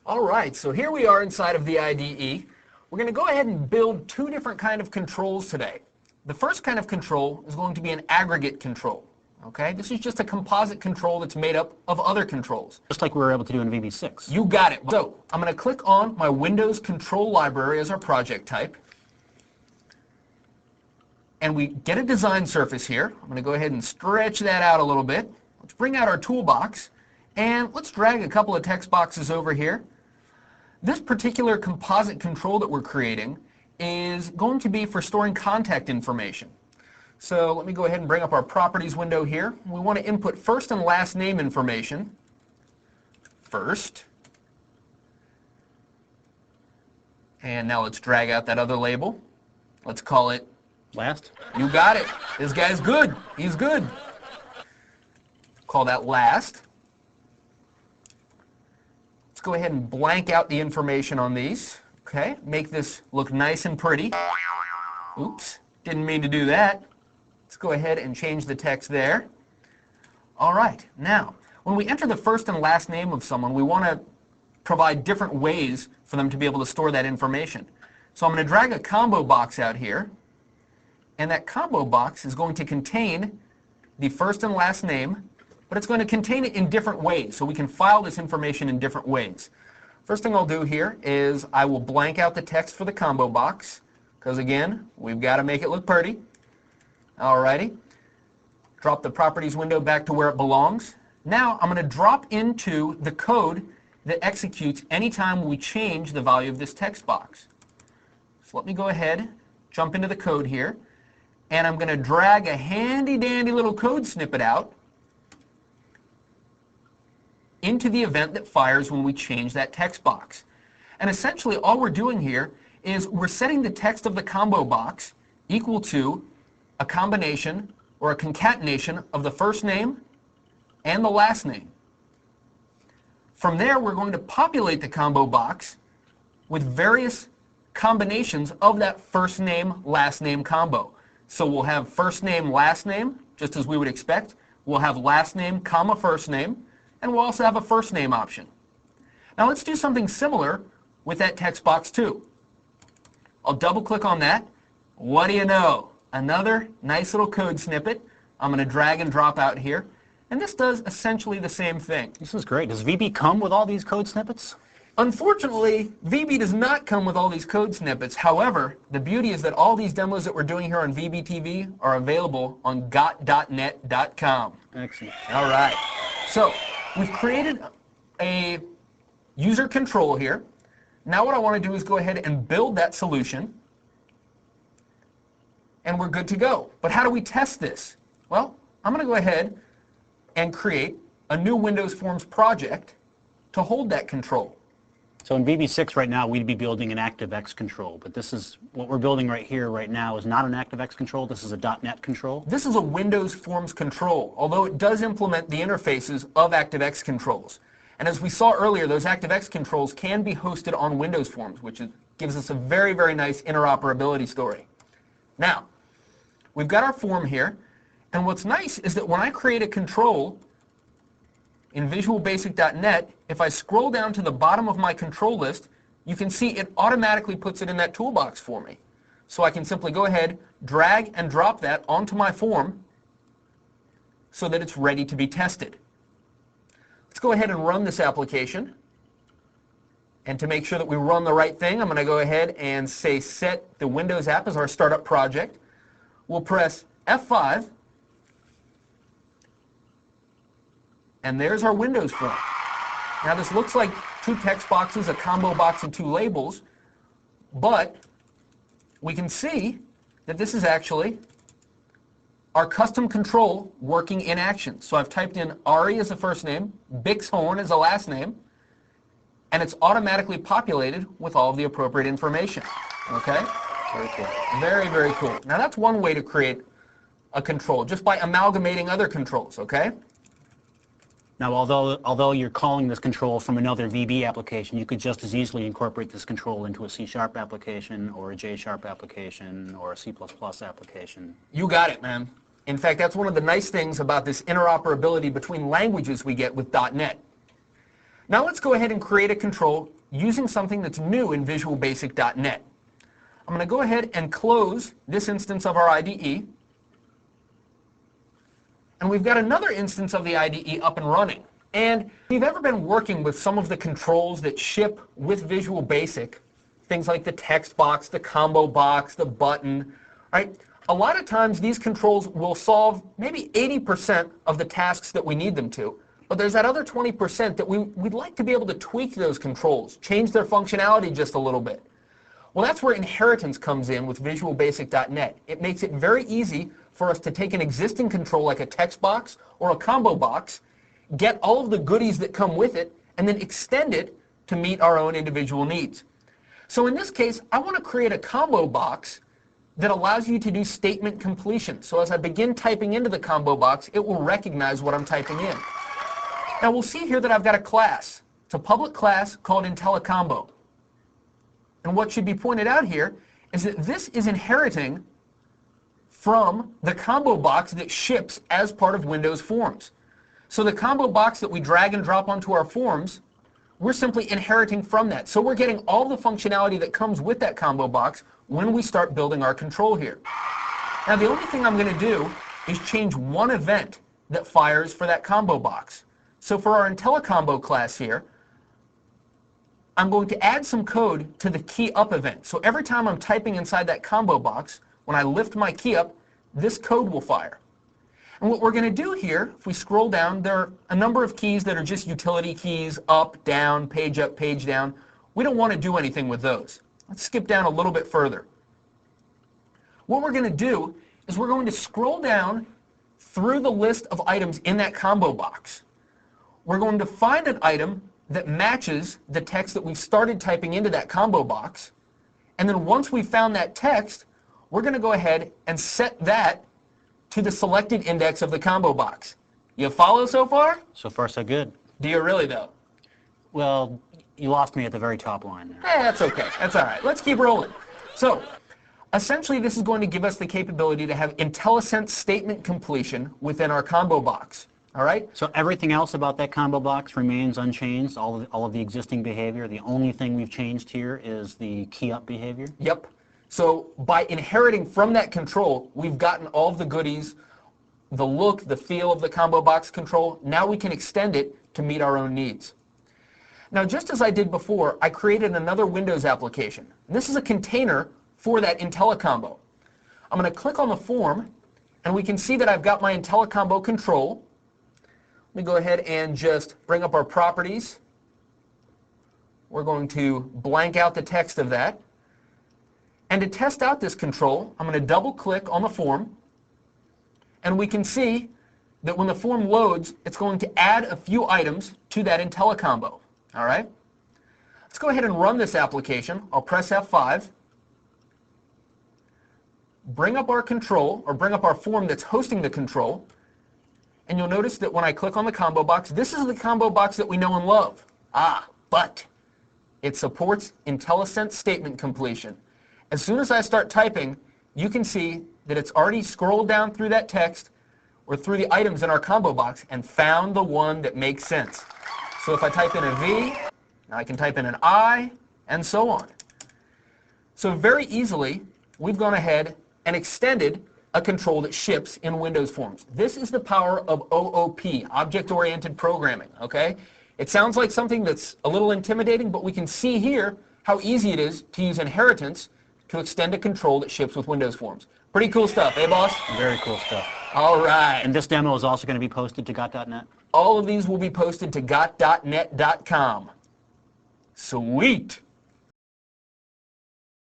All right, so here we are inside of the IDE. We're going to go ahead and build two different kind of controls today. The first kind of control is going to be an aggregate control. Okay, this is just a composite control that's made up of other controls. Just like we were able to do in VB6. You got it. So I'm going to click on my Windows control library as our project type. And we get a design surface here. I'm going to go ahead and stretch that out a little bit. Let's bring out our toolbox. And let's drag a couple of text boxes over here. This particular composite control that we're creating is going to be for storing contact information. So let me go ahead and bring up our properties window here. We want to input first and last name information. First. And now let's drag out that other label. Let's call it last. You got it. This guy's good. He's good. Call that last. Let's go ahead and blank out the information on these. Okay, make this look nice and pretty. Oops, didn't mean to do that. Let's go ahead and change the text there. All right, now, when we enter the first and last name of someone, we want to provide different ways for them to be able to store that information. So I'm going to drag a combo box out here, and that combo box is going to contain the first and last name, but it's going to contain it in different ways, so we can file this information in different ways. First thing I'll do here is I will blank out the text for the combo box, because again, we've got to make it look pretty. Alrighty. Drop the properties window back to where it belongs. Now I'm going to drop into the code that executes anytime we change the value of this text box. So let me go ahead, jump into the code here, and I'm going to drag a handy dandy little code snippet out into the event that fires when we change that text box. And essentially all we're doing here is we're setting the text of the combo box equal to a combination or a concatenation of the first name and the last name. From there, we're going to populate the combo box with various combinations of that first name, last name combo. So we'll have first name, last name, just as we would expect. We'll have last name, comma, first name, and we'll also have a first name option. Now let's do something similar with that text box too. I'll double click on that. What do you know? Another nice little code snippet. I'm going to drag and drop out here. And this does essentially the same thing. This is great. Does VB come with all these code snippets? Unfortunately, VB does not come with all these code snippets. However, the beauty is that all these demos that we're doing here on VBTV are available on got.net.com. Excellent. All right. So we've created a user control here. Now what I want to do is go ahead and build that solution. And we're good to go. But how do we test this? Well, I'm going to go ahead and create a new Windows Forms project to hold that control. So in VB6 right now, we'd be building an ActiveX control, but this is what we're building right here right now is not an ActiveX control. This is a .NET control. This is a Windows Forms control, although it does implement the interfaces of ActiveX controls. And as we saw earlier, those ActiveX controls can be hosted on Windows Forms, which gives us a very, very nice interoperability story. Now, we've got our form here, and what's nice is that when I create a control in VisualBasic.net, if I scroll down to the bottom of my control list, you can see it automatically puts it in that toolbox for me. So I can simply go ahead, drag and drop that onto my form so that it's ready to be tested. Let's go ahead and run this application. And to make sure that we run the right thing, I'm going to go ahead and say set the Windows app as our startup project. We'll press F5. And there's our Windows form. Now this looks like two text boxes, a combo box, and two labels, but we can see that this is actually our custom control working in action. So I've typed in Ari as the first name, Bixhorn as the last name, and it's automatically populated with all of the appropriate information. Okay? Very cool. Very, very cool. Now that's one way to create a control, just by amalgamating other controls, okay? Now, although you're calling this control from another VB application, you could just as easily incorporate this control into a C# application or a J# application or a C++ application. You got it, man. In fact, that's one of the nice things about this interoperability between languages we get with .NET. Now let's go ahead and create a control using something that's new in Visual Basic.net. I'm going to go ahead and close this instance of our IDE. And we've got another instance of the IDE up and running. And if you've ever been working with some of the controls that ship with Visual Basic, things like the text box, the combo box, the button, right? A lot of times these controls will solve maybe 80% of the tasks that we need them to. But there's that other 20% that we'd like to be able to tweak those controls, change their functionality just a little bit. Well, that's where inheritance comes in with Visual Basic.net. It makes it very easy for us to take an existing control like a text box or a combo box, get all of the goodies that come with it, and then extend it to meet our own individual needs. So in this case, I want to create a combo box that allows you to do statement completion. So as I begin typing into the combo box, it will recognize what I'm typing in. Now we'll see here that I've got a class. It's a public class called IntelliCombo. And what should be pointed out here is that this is inheriting from the combo box that ships as part of Windows Forms. So the combo box that we drag and drop onto our forms, we're simply inheriting from that. So we're getting all the functionality that comes with that combo box when we start building our control here. Now the only thing I'm going to do is change one event that fires for that combo box. So for our IntelliCombo class here, I'm going to add some code to the key up event. So every time I'm typing inside that combo box, when I lift my key up, this code will fire. And what we're going to do here, if we scroll down, there are a number of keys that are just utility keys, up, down, page up, page down. We don't want to do anything with those. Let's skip down a little bit further. What we're going to do is we're going to scroll down through the list of items in that combo box. We're going to find an item that matches the text that we've started typing into that combo box. And then once we've found that text, we're going to go ahead and set that to the selected index of the combo box. You follow so far? So far, so good. Do you really, though? Well, you lost me at the very top line there. That's okay. That's all right. Let's keep rolling. So essentially, this is going to give us the capability to have Intellisense statement completion within our combo box. All right? So everything else about that combo box remains unchanged, all of the existing behavior. The only thing we've changed here is the key up behavior? Yep. So by inheriting from that control, we've gotten all of the goodies, the look, the feel of the combo box control. Now we can extend it to meet our own needs. Now, just as I did before, I created another Windows application. This is a container for that IntelliCombo. I'm going to click on the form, and we can see that I've got my IntelliCombo control. Let me go ahead and just bring up our properties. We're going to blank out the text of that. And to test out this control, I'm going to double click on the form, and we can see that when the form loads, it's going to add a few items to that IntelliCombo. All right? Let's go ahead and run this application. I'll press F5. Bring up our control, or bring up our form that's hosting the control, and you'll notice that when I click on the combo box, this is the combo box that we know and love. But it supports Intellisense statement completion. As soon as I start typing, you can see that it's already scrolled down through that text or through the items in our combo box and found the one that makes sense. So if I type in a V, I can type in an I, and so on. So very easily, we've gone ahead and extended a control that ships in Windows Forms. This is the power of OOP, object-oriented programming, okay? It sounds like something that's a little intimidating, but we can see here how easy it is to use inheritance to extend a control that ships with Windows Forms. Pretty cool stuff, eh, boss? Very cool stuff. All right. And this demo is also going to be posted to got.net? All of these will be posted to got.net.com. Sweet.